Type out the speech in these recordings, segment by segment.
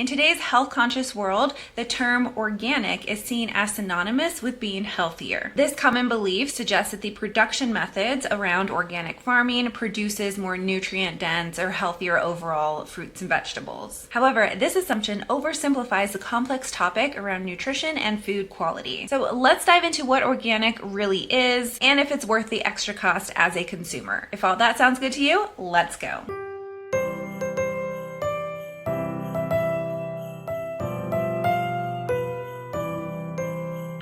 In today's health-conscious world, the term organic is seen as synonymous with being healthier. This common belief suggests that the production methods around organic farming produces more nutrient-dense or healthier overall fruits and vegetables. However, this assumption oversimplifies the complex topic around nutrition and food quality. So let's dive into what organic really is and if it's worth the extra cost as a consumer. If all that sounds good to you, let's go.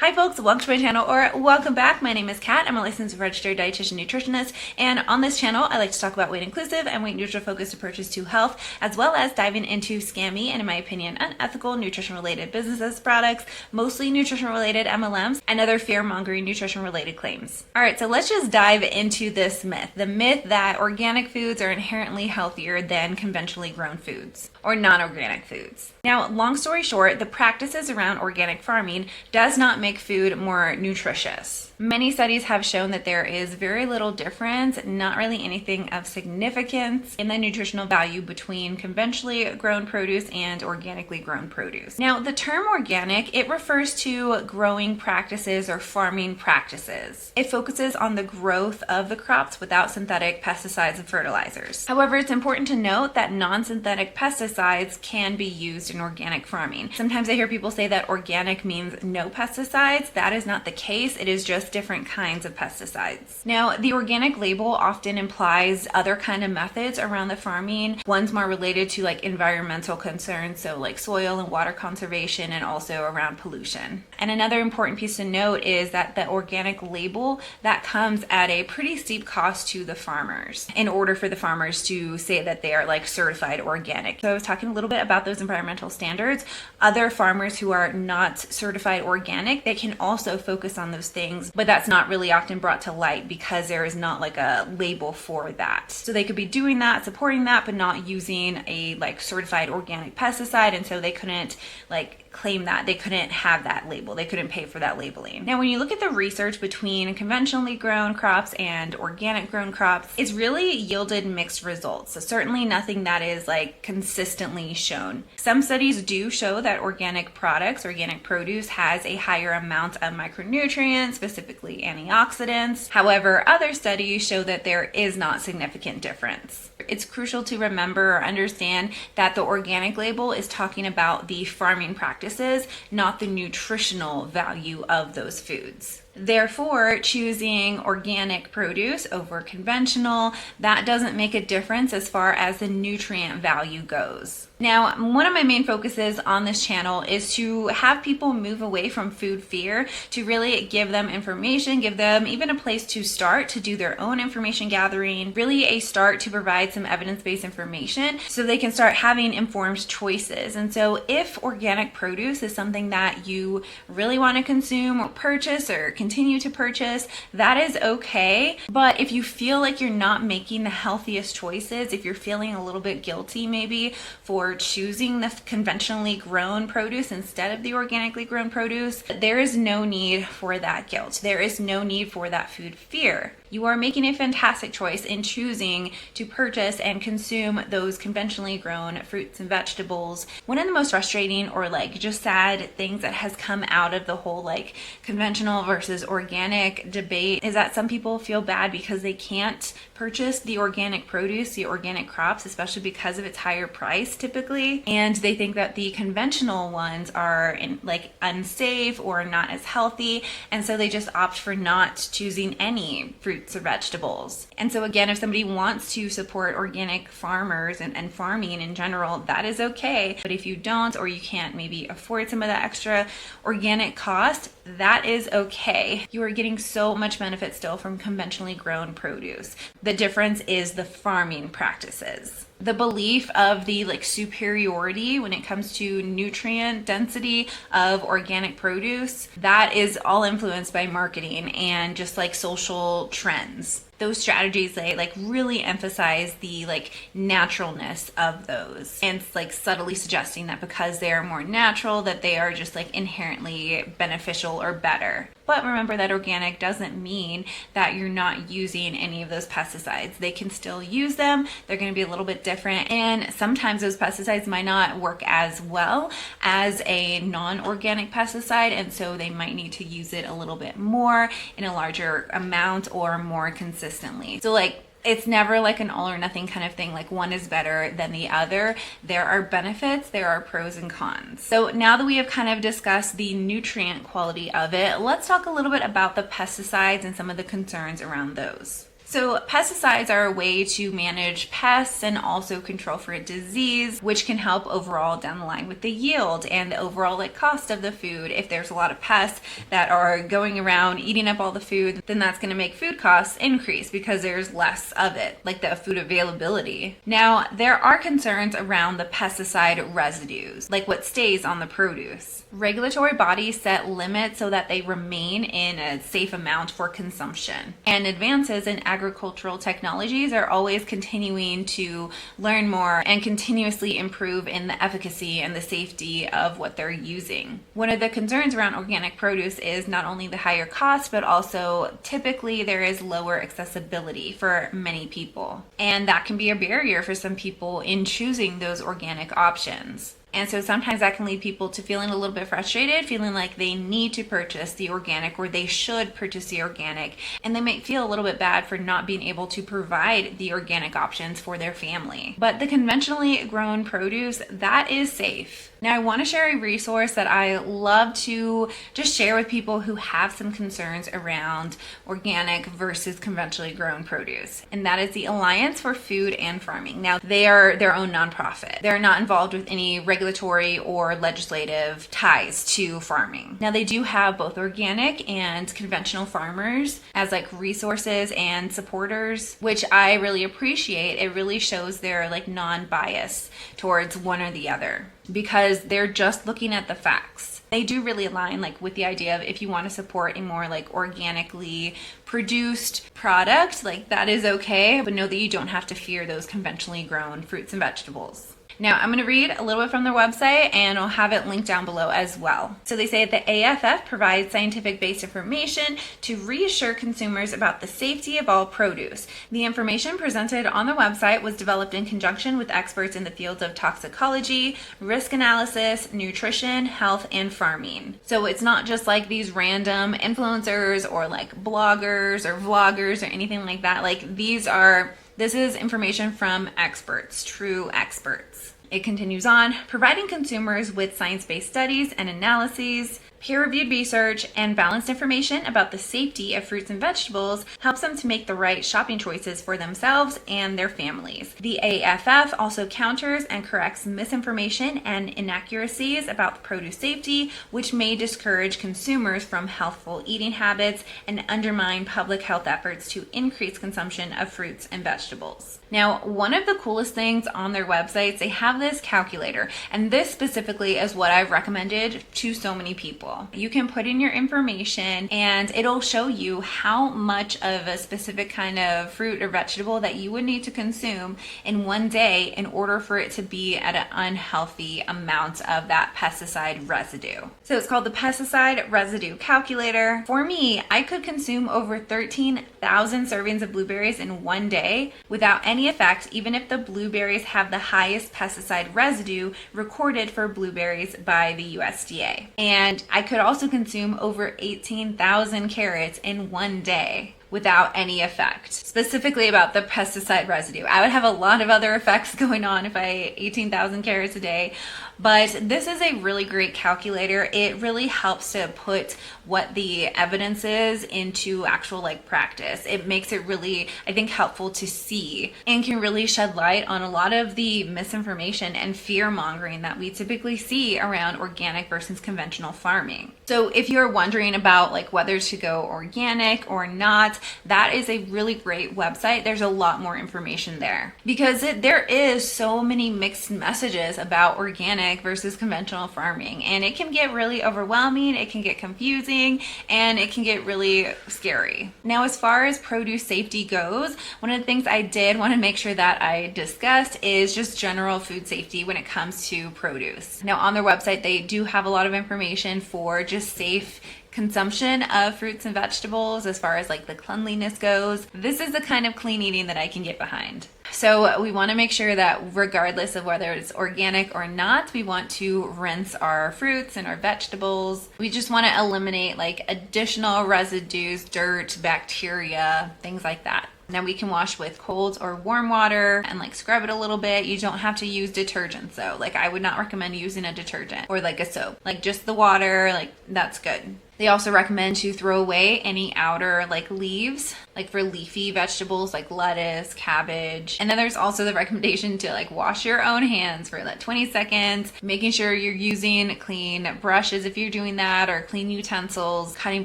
Hi folks, welcome to my channel, or welcome back. My name is Kat. I'm a licensed registered dietitian nutritionist, and on this channel I like to talk about weight inclusive and weight neutral focused approaches to health, as well as diving into scammy and, in my opinion, unethical nutrition related businesses, products, mostly nutrition related MLMs, and other fear-mongering nutrition related claims. Alright, so let's just dive into this myth. The myth that organic foods are inherently healthier than conventionally grown foods or non-organic foods. Now, long story short, the practices around organic farming does not make food more nutritious. Many studies have shown that there is very little difference, not really anything of significance, in the nutritional value between conventionally grown produce and organically grown produce. Now, the term organic, it refers to growing practices or farming practices. It focuses on the growth of the crops without synthetic pesticides and fertilizers. However, it's important to note that non-synthetic pesticides can be used in organic farming. Sometimes I hear people say that organic means no pesticides. That is not the case. It is just different kinds of pesticides. Now, the organic label often implies other kind of methods around the farming, ones more related to like environmental concerns, so like soil and water conservation, and also around pollution. And another important piece to note is that the organic label, that comes at a pretty steep cost to the farmers in order for the farmers to say that they are like certified organic. So I was talking a little bit about those environmental standards. Other farmers who are not certified organic, they can also focus on those things, but that's not really often brought to light because there is not like a label for that. So they could be doing that, supporting that, but not using a like certified organic pesticide, and so they couldn't like claim that. They couldn't have that label. They couldn't pay for that labeling. Now, when you look at the research between conventionally grown crops and organic grown crops, it's really yielded mixed results. So certainly nothing that is like consistently shown. Some studies do show that organic products, organic produce, has a higher amount of micronutrients, specifically antioxidants. However, other studies show that there is not significant difference. It's crucial to remember or understand that the organic label is talking about the farming practices, not the nutritional value of those foods. Therefore, choosing organic produce over conventional, that doesn't make a difference as far as the nutrient value goes. Now, one of my main focuses on this channel is to have people move away from food fear, to really give them information, give them even a place to start to do their own information gathering, really a start to provide some evidence-based information so they can start having informed choices. And so if organic produce is something that you really want to consume or purchase or continue to purchase, that is okay. But if you feel like you're not making the healthiest choices, if you're feeling a little bit guilty maybe for choosing the conventionally grown produce instead of the organically grown produce, there is no need for that guilt. There is no need for that food fear. You are making a fantastic choice in choosing to purchase and consume those conventionally grown fruits and vegetables. One of the most frustrating or like just sad things that has come out of the whole like conventional versus organic debate is that some people feel bad because they can't purchase the organic produce, the organic crops, especially because of its higher price typically, and they think that the conventional ones are like unsafe or not as healthy, and so they just opt for not choosing any fruits or vegetables. And so again, if somebody wants to support organic farmers and farming in general, that is okay. But if you don't, or you can't maybe afford some of that extra organic cost, that is okay. You are getting so much benefit still from conventionally grown produce. The difference is the farming practices. The belief of the like superiority when it comes to nutrient density of organic produce, that is all influenced by marketing and just like social trends. those strategies, they like really emphasize the like naturalness of those, and it's like subtly suggesting that because they are more natural, that they are just like inherently beneficial or better. But remember that organic doesn't mean that you're not using any of those pesticides. They can still use them. They're going to be a little bit different. And sometimes those pesticides might not work as well as a non-organic pesticide. And so they might need to use it a little bit more in a larger amount or more consistently. So like, it's never like an all or nothing kind of thing, like one is better than the other. There are benefits, there are pros and cons. So now that we have kind of discussed the nutrient quality of it, let's talk a little bit about the pesticides and some of the concerns around those. So pesticides are a way to manage pests and also control for disease, which can help overall down the line with the yield and the overall like cost of the food. If there's a lot of pests that are going around eating up all the food, then that's going to make food costs increase because there's less of it, like the food availability. Now, there are concerns around the pesticide residues, like what stays on the produce. Regulatory bodies set limits so that they remain in a safe amount for consumption. And advances in agricultural technologies are always continuing to learn more and continuously improve in the efficacy and the safety of what they're using. One of the concerns around organic produce is not only the higher cost, but also typically there is lower accessibility for many people. And that can be a barrier for some people in choosing those organic options. And so sometimes that can lead people to feeling a little bit frustrated, feeling like they need to purchase the organic or they should purchase the organic. And they might feel a little bit bad for not being able to provide the organic options for their family. But the conventionally grown produce, that is safe. Now, I want to share a resource that I love to just share with people who have some concerns around organic versus conventionally grown produce. And that is the Alliance for Food and Farming. Now, they are their own nonprofit. They're not involved with any regulatory or legislative ties to farming. Now, they do have both organic and conventional farmers as like resources and supporters, which I really appreciate. It really shows their like non-bias towards one or the other, because they're just looking at the facts. They do really align like with the idea of if you want to support a more like organically produced product, like that is okay, but know that you don't have to fear those conventionally grown fruits and vegetables. Now, I'm going to read a little bit from their website, and I'll have it linked down below as well. So they say the AFF provides scientific-based information to reassure consumers about the safety of all produce. The information presented on the website was developed in conjunction with experts in the fields of toxicology, risk analysis, nutrition, health, and farming. So it's not just like these random influencers or like bloggers or vloggers or anything like that. Like this is information from experts, true experts. It continues on, providing consumers with science-based studies and analyses, peer-reviewed research, and balanced information about the safety of fruits and vegetables helps them to make the right shopping choices for themselves and their families. The AFF also counters and corrects misinformation and inaccuracies about produce safety, which may discourage consumers from healthful eating habits and undermine public health efforts to increase consumption of fruits and vegetables. Now, one of the coolest things on their websites, they have this calculator, and this specifically is what I've recommended to so many people. You can put in your information and it'll show you how much of a specific kind of fruit or vegetable that you would need to consume in one day in order for it to be at an unhealthy amount of that pesticide residue. So it's called the Pesticide Residue Calculator. For me, I could consume over 13,000 servings of blueberries in one day without any effect, even if the blueberries have the highest pesticide residue recorded for blueberries by the USDA. And I could also consume over 18,000 carrots in one day without any effect, specifically about the pesticide residue. I would have a lot of other effects going on if I ate 18,000 carrots a day, but this is a really great calculator. It really helps to put what the evidence is into actual like practice. It makes it really, I think, helpful to see and can really shed light on a lot of the misinformation and fear mongering that we typically see around organic versus conventional farming. So if you're wondering about like whether to go organic or not, that is a really great website. There's a lot more information there because there is so many mixed messages about organic organic versus conventional farming, and it can get really overwhelming, it can get confusing, and it can get really scary. Now, as far as produce safety goes, one of the things I did want to make sure that I discussed is just general food safety when it comes to produce. Now, on their website, they do have a lot of information for just safe consumption of fruits and vegetables as far as like the cleanliness goes. This is the kind of clean eating that I can get behind. So we want to make sure that regardless of whether it's organic or not, we want to rinse our fruits and our vegetables. We just want to eliminate like additional residues, dirt, bacteria, things like that. Now we can wash with cold or warm water and like scrub it a little bit. You don't have to use detergents though. Like I would not recommend using a detergent or like a soap. Like just the water, like that's good. They also recommend to throw away any outer like leaves, like for leafy vegetables like lettuce, cabbage. And then there's also the recommendation to like wash your own hands for like 20 seconds, making sure you're using clean brushes if you're doing that, or clean utensils, cutting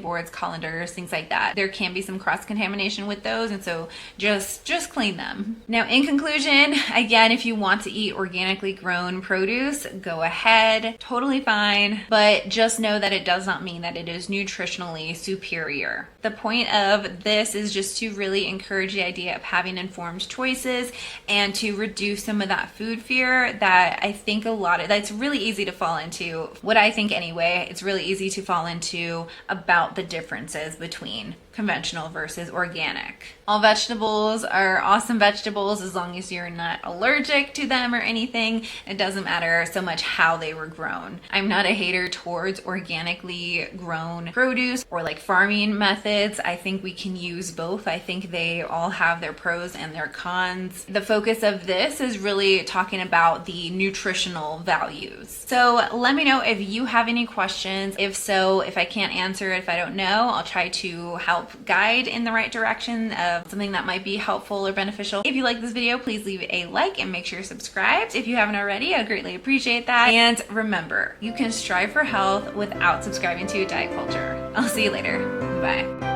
boards, colanders, things like that. There can be some cross-contamination with those, and so just clean them. Now, in conclusion, again, if you want to eat organically grown produce, go ahead, totally fine, but just know that it does not mean that it is nutritionally superior. The point of this is just to really encourage the idea of having informed choices and to reduce some of that food fear that I think that's really easy to fall into. What I think anyway, it's really easy to fall into about the differences between conventional versus organic. All vegetables are awesome vegetables as long as you're not allergic to them or anything. It doesn't matter so much how they were grown. I'm not a hater towards organically grown produce or like farming methods. I think we can use both. I think they all have their pros and their cons. The focus of this is really talking about the nutritional values. So let me know if you have any questions. If so, if I can't answer it, if I don't know, I'll try to help guide in the right direction of something that might be helpful or beneficial. If you like this video, please leave a like and make sure you're subscribed. If you haven't already, I greatly appreciate that. And remember, you can strive for health without subscribing to diet culture. I'll see you later. Bye.